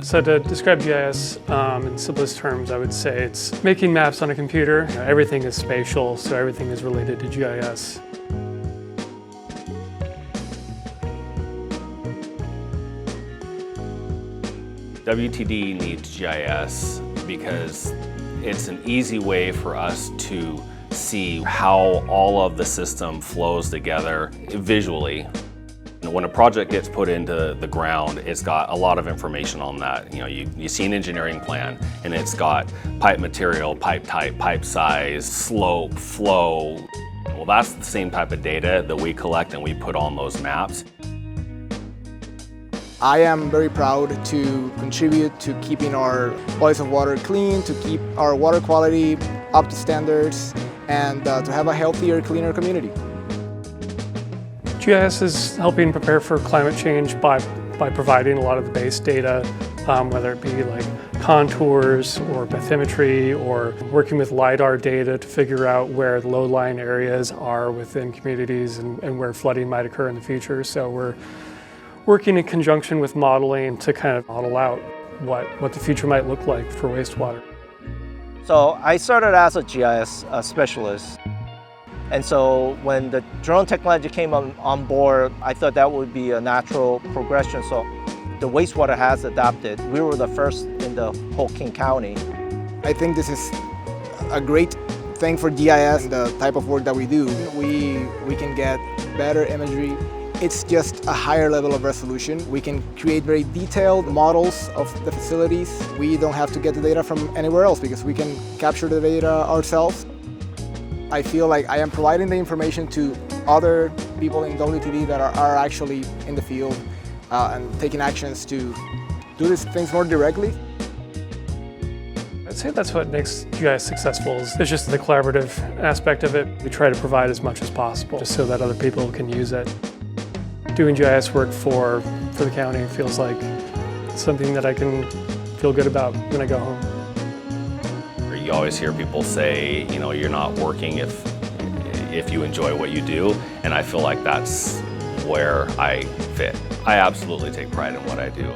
So to describe GIS in simplest terms, I would say it's making maps on a computer. Everything is spatial, so everything is related to GIS. WTD needs GIS because it's an easy way for us to see how all of the system flows together visually. When a project gets put into the ground, it's got a lot of information on that. You see an engineering plan and it's got pipe material, pipe type, pipe size, slope, flow. Well, that's the same type of data that we collect and we put on those maps. I am very proud to contribute to keeping our bodies of water clean, to keep our water quality up to standards, and to have a healthier, cleaner community. GIS is helping prepare for climate change by providing a lot of the base data, whether it be like contours or bathymetry, or working with LiDAR data to figure out where the low-lying areas are within communities and where flooding might occur in the future. So we're working in conjunction with modeling to kind of model out what the future might look like for wastewater. So I started as a GIS specialist. And so when the drone technology came on board, I thought that would be a natural progression. So the wastewater has adapted. We were the first in the whole King County. I think this is a great thing for GIS and the type of work that we do. We can get better imagery. It's just a higher level of resolution. We can create very detailed models of the facilities. We don't have to get the data from anywhere else because we can capture the data ourselves. I feel like I am providing the information to other people in WTD that are actually in the field and taking actions to do these things more directly. I'd say that's what makes GIS successful is just the collaborative aspect of it. We try to provide as much as possible just so that other people can use it. Doing GIS work for the county feels like something that I can feel good about when I go home. You always hear people say, you're not working if you enjoy what you do, and I feel like that's where I fit. I absolutely take pride in what I do.